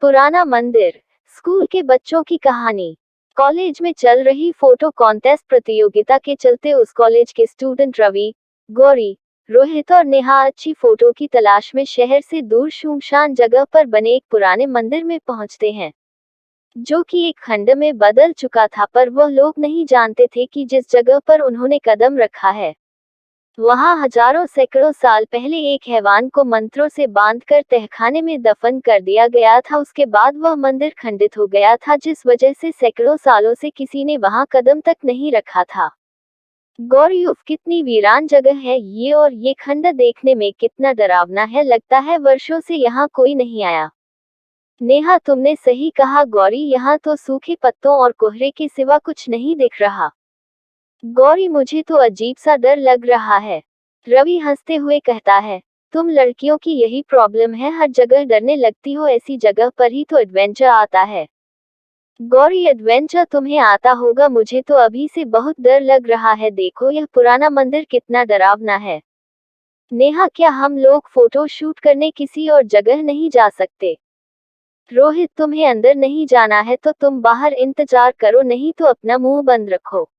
पुराना मंदिर, स्कूल के बच्चों की कहानी। कॉलेज में चल रही फोटो कॉन्टेस्ट प्रतियोगिता के चलते उस कॉलेज के स्टूडेंट रवि, गौरी, रोहित और नेहा अच्छी फोटो की तलाश में शहर से दूर सुनसान जगह पर बने एक पुराने मंदिर में पहुंचते हैं, जो कि एक खंड में बदल चुका था। पर वह लोग नहीं जानते थे कि जिस जगह पर उन्होंने कदम रखा है, वहां हजारों सैकड़ों साल पहले एक हैवान को मंत्रों से बांधकर तहखाने में दफन कर दिया गया था। उसके बाद वह मंदिर खंडित हो गया था, जिस वजह से सैकड़ों सालों से किसी ने वहां कदम तक नहीं रखा था। गौरी, उफ, कितनी वीरान जगह है ये, और ये खंड देखने में कितना डरावना है, लगता है वर्षों से यहाँ कोई नहीं आया। नेहा, तुमने सही कहा गौरी, यहाँ तो सूखे पत्तों और कोहरे के सिवा कुछ नहीं दिख रहा। गौरी, मुझे तो अजीब सा डर लग रहा है। रवि हंसते हुए कहता है, तुम लड़कियों की यही प्रॉब्लम है, हर जगह डरने लगती हो, ऐसी जगह पर ही तो एडवेंचर आता है। गौरी, एडवेंचर तुम्हें आता होगा, मुझे तो अभी से बहुत डर लग रहा है, देखो यह पुराना मंदिर कितना डरावना है। नेहा, क्या हम लोग फोटो शूट करने किसी और जगह नहीं जा सकते? रोहित, तुम्हें अंदर नहीं जाना है तो तुम बाहर इंतजार करो, नहीं तो अपना मुंह बंद रखो।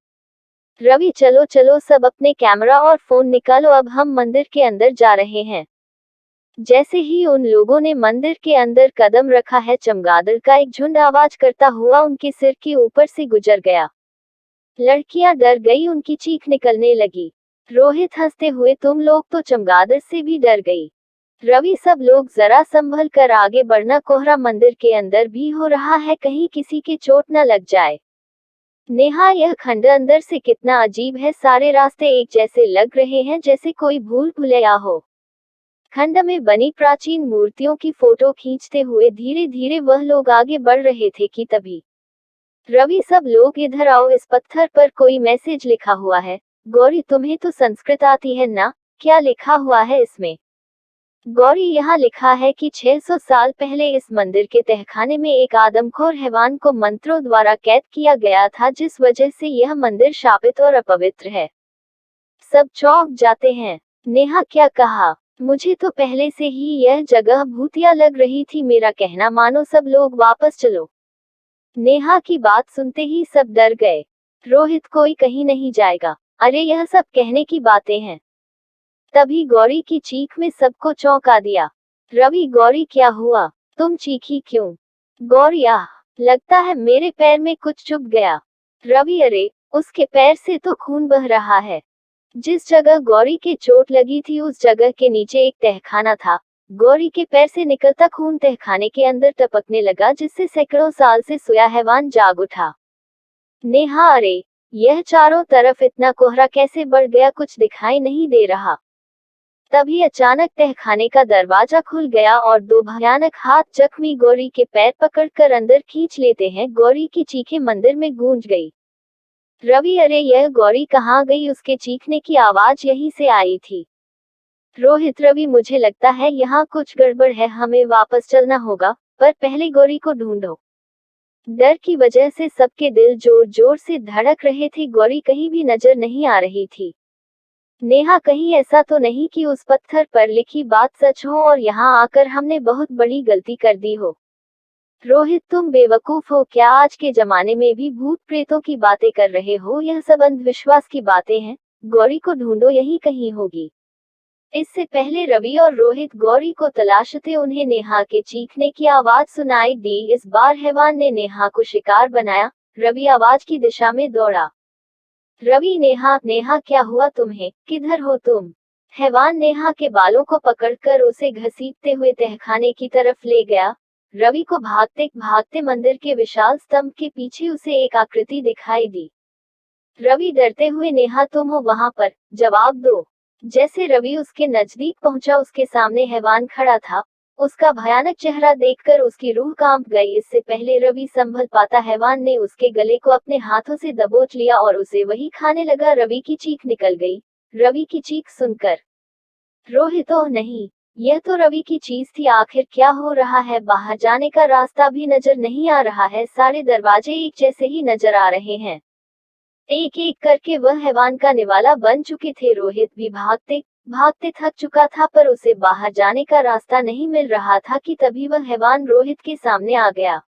रवि, चलो चलो सब अपने कैमरा और फोन निकालो, अब हम मंदिर के अंदर जा रहे हैं। जैसे ही उन लोगों ने मंदिर के अंदर कदम रखा है, चमगादड़ का एक झुंड आवाज करता हुआ उनके सिर के ऊपर से गुजर गया। लड़कियां डर गई, उनकी चीख निकलने लगी। रोहित हंसते हुए, तुम लोग तो चमगादड़ से भी डर गई। रवि, सब लोग जरा संभल कर आगे बढ़ना, कोहरा मंदिर के अंदर भी हो रहा है, कहीं किसी के चोट न लग जाए। नेहा, यह खंड अंदर से कितना अजीब है, सारे रास्ते एक जैसे लग रहे हैं, जैसे कोई भूल भुलैया हो। खंड में बनी प्राचीन मूर्तियों की फोटो खींचते हुए धीरे धीरे वह लोग आगे बढ़ रहे थे कि तभी रवि, सब लोग इधर आओ, इस पत्थर पर कोई मैसेज लिखा हुआ है। गौरी, तुम्हें तो संस्कृत आती है ना, क्या लिखा हुआ है इसमें? गौरी, यहाँ लिखा है कि 600 साल पहले इस मंदिर के तहखाने में एक आदमखोर हैवान को मंत्रों द्वारा कैद किया गया था, जिस वजह से यह मंदिर शापित और अपवित्र है। सब चौंक जाते हैं। नेहा, क्या कहा? मुझे तो पहले से ही यह जगह भूतिया लग रही थी, मेरा कहना मानो, सब लोग वापस चलो। नेहा की बात सुनते ही सब डर गए। रोहित, कोई कहीं नहीं जाएगा। अरे, यह सब कहने की बातें हैं। तभी गौरी की चीख में सबको चौंका दिया। रवि, गौरी क्या हुआ, तुम चीखी क्यों? गौरी, आह, लगता है मेरे पैर में कुछ चुभ गया। रवि, अरे, उसके पैर से तो खून बह रहा है। जिस जगह गौरी के चोट लगी थी उस जगह के नीचे एक तहखाना था। गौरी के पैर से निकलता खून तहखाने के अंदर टपकने लगा, जिससे सैकड़ों साल से सोया हैवान जाग उठा। नेहा, अरे, यह चारों तरफ इतना कोहरा कैसे बढ़ गया, कुछ दिखाई नहीं दे रहा। तभी अचानक तहखाने का दरवाजा खुल गया और दो भयानक हाथ जख्मी गौरी के पैर पकड़कर अंदर खींच लेते हैं। गौरी की चीखें मंदिर में गूंज गई। रवि, अरे, यह गौरी कहाँ गई, उसके चीखने की आवाज यहीं से आई थी। रोहित, रवि, मुझे लगता है यहाँ कुछ गड़बड़ है, हमें वापस चलना होगा, पर पहले गौरी को ढूंढो। डर की वजह से सबके दिल जोर जोर से धड़क रहे थे। गौरी कहीं भी नजर नहीं आ रही थी। नेहा, कहीं ऐसा तो नहीं कि उस पत्थर पर लिखी बात सच हो और यहाँ आकर हमने बहुत बड़ी गलती कर दी हो? रोहित, तुम बेवकूफ हो क्या, आज के जमाने में भी भूत प्रेतों की बातें कर रहे हो, यह सब अंधविश्वास की बातें हैं। गौरी को ढूंढो, यहीं कहीं होगी। इससे पहले रवि और रोहित गौरी को तलाशते उन्हें नेहा के चीखने की आवाज सुनाई दी। इस बार हैवान ने नेहा को शिकार बनाया। रवि आवाज की दिशा में दौड़ा। रवि, नेहा, नेहा, क्या हुआ तुम्हें, किधर हो तुम? हैवान नेहा के बालों को पकड़कर उसे घसीटते हुए तहखाने की तरफ ले गया। रवि को भागते भागते मंदिर के विशाल स्तंभ के पीछे उसे एक आकृति दिखाई दी। रवि डरते हुए, नेहा, तुम हो वहां पर, जवाब दो। जैसे रवि उसके नजदीक पहुंचा, उसके सामने हैवान खड़ा था। उसका भयानक चेहरा देखकर उसकी रूह कांप गई। इससे पहले रवि संभल पाता, हैवान ने उसके गले को अपने हाथों से दबोच लिया और उसे वही खाने लगा। रवि की चीख निकल गई। रवि की चीख सुनकर रोहित, ओह नहीं, यह तो रवि की चीज थी, आखिर क्या हो रहा है? बाहर जाने का रास्ता भी नजर नहीं आ रहा है, सारे दरवाजे एक जैसे ही नजर आ रहे हैं। एक एक करके वह हैवान का निवाला बन चुके थे। रोहित भी भागते भागते थक चुका था पर उसे बाहर जाने का रास्ता नहीं मिल रहा था कि तभी वह हैवान रोहित के सामने आ गया।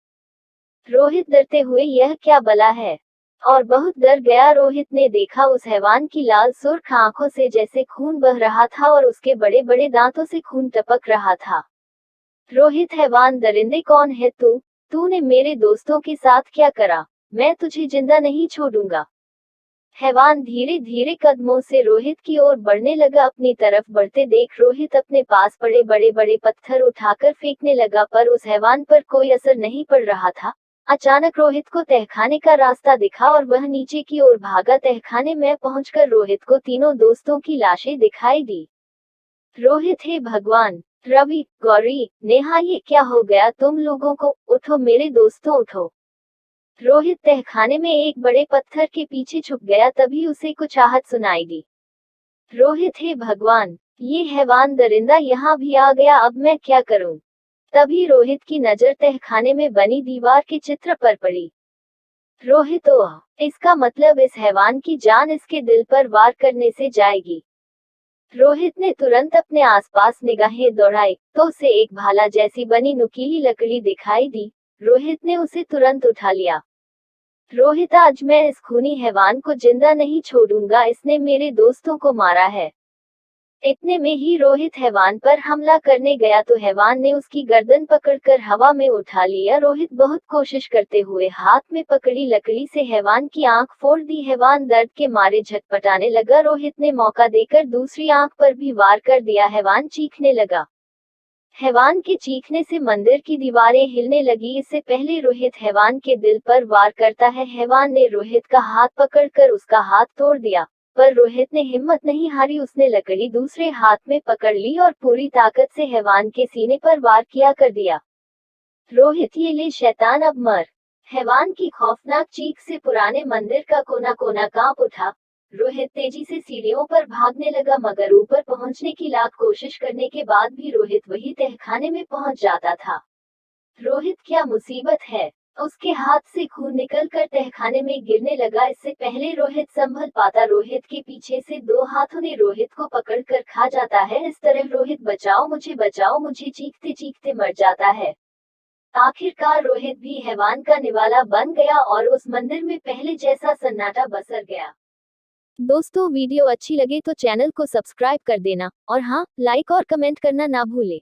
रोहित डरते हुए यह क्या बला है? और बहुत डर गया। रोहित ने देखा उस हैवान की लाल सुर्ख आंखों से जैसे खून बह रहा था और उसके बड़े बड़े दांतों से खून टपक रहा था। रोहित, हैवान दरिंदे, कौन है तू? तूने मेरे दोस्तों के साथ क्या करा? मैं तुझे जिंदा नहीं छोड़ूंगा। हैवान धीरे धीरे कदमों से रोहित की ओर बढ़ने लगा। अपनी तरफ बढ़ते देख रोहित अपने पास पड़े बड़े बड़े पत्थर उठाकर फेंकने लगा पर उस हैवान पर कोई असर नहीं पड़ रहा था। अचानक रोहित को तहखाने का रास्ता दिखा और वह नीचे की ओर भागा। तहखाने में पहुंचकर रोहित को तीनों दोस्तों की लाशें दिखाई दी। रोहित, हे भगवान! रवि, गौरी, नेहा, ये क्या हो गया तुम लोगों को? उठो मेरे दोस्तों, उठो। रोहित तहखाने में एक बड़े पत्थर के पीछे छुप गया। तभी उसे कुछ आहट सुनाई दी। रोहित, हे भगवान! ये हैवान दरिंदा यहाँ भी आ गया, अब मैं क्या करूं? तभी रोहित की नजर तहखाने में बनी दीवार के चित्र पर पड़ी। रोहित, ओह! इसका मतलब इस हैवान की जान इसके दिल पर वार करने से जाएगी। रोहित ने तुरंत अपने आसपास निगाहें दौड़ाई तो उसे एक भाला जैसी बनी नुकीली लकड़ी दिखाई दी। रोहित ने उसे तुरंत उठा लिया। रोहित, आज मैं इस खूनी हैवान को जिंदा नहीं छोड़ूंगा, इसने मेरे दोस्तों को मारा है। इतने में ही रोहित हैवान पर हमला करने गया तो हैवान ने उसकी गर्दन पकड़कर हवा में उठा लिया। रोहित बहुत कोशिश करते हुए हाथ में पकड़ी लकड़ी से हैवान की आंख फोड़ दी। हैवान दर्द के मारे झटपटाने लगा। रोहित ने मौका देकर दूसरी आंख पर भी वार कर दिया। हैवान चीखने लगा। हैवान के चीखने से मंदिर की दीवारें हिलने लगी। इससे पहले रोहित हैवान के दिल पर वार करता है, हैवान ने रोहित का हाथ पकड़कर उसका हाथ तोड़ दिया। पर रोहित ने हिम्मत नहीं हारी। उसने लकड़ी दूसरे हाथ में पकड़ ली और पूरी ताकत से हैवान के सीने पर वार किया कर दिया। रोहित, ये ले शैतान, अब मर! हैवान की खौफनाक चीख से पुराने मंदिर का कोना कोना कांप उठा। रोहित तेजी से सीढ़ियों पर भागने लगा मगर ऊपर पहुंचने की लाख कोशिश करने के बाद भी रोहित वही तहखाने में पहुंच जाता था। रोहित, क्या मुसीबत है? उसके हाथ से खून निकलकर तहखाने में गिरने लगा। इससे पहले रोहित संभल पाता, रोहित के पीछे से दो हाथों ने रोहित को पकड़कर खा जाता है। इस तरह रोहित बचाओ मुझे चीखते चीखते मर जाता है। आखिरकार रोहित भी हैवान का निवाला बन गया और उस मंदिर में पहले जैसा सन्नाटा बसर गया। दोस्तों, वीडियो अच्छी लगे तो चैनल को सब्सक्राइब कर देना और हाँ, लाइक और कमेंट करना ना भूले।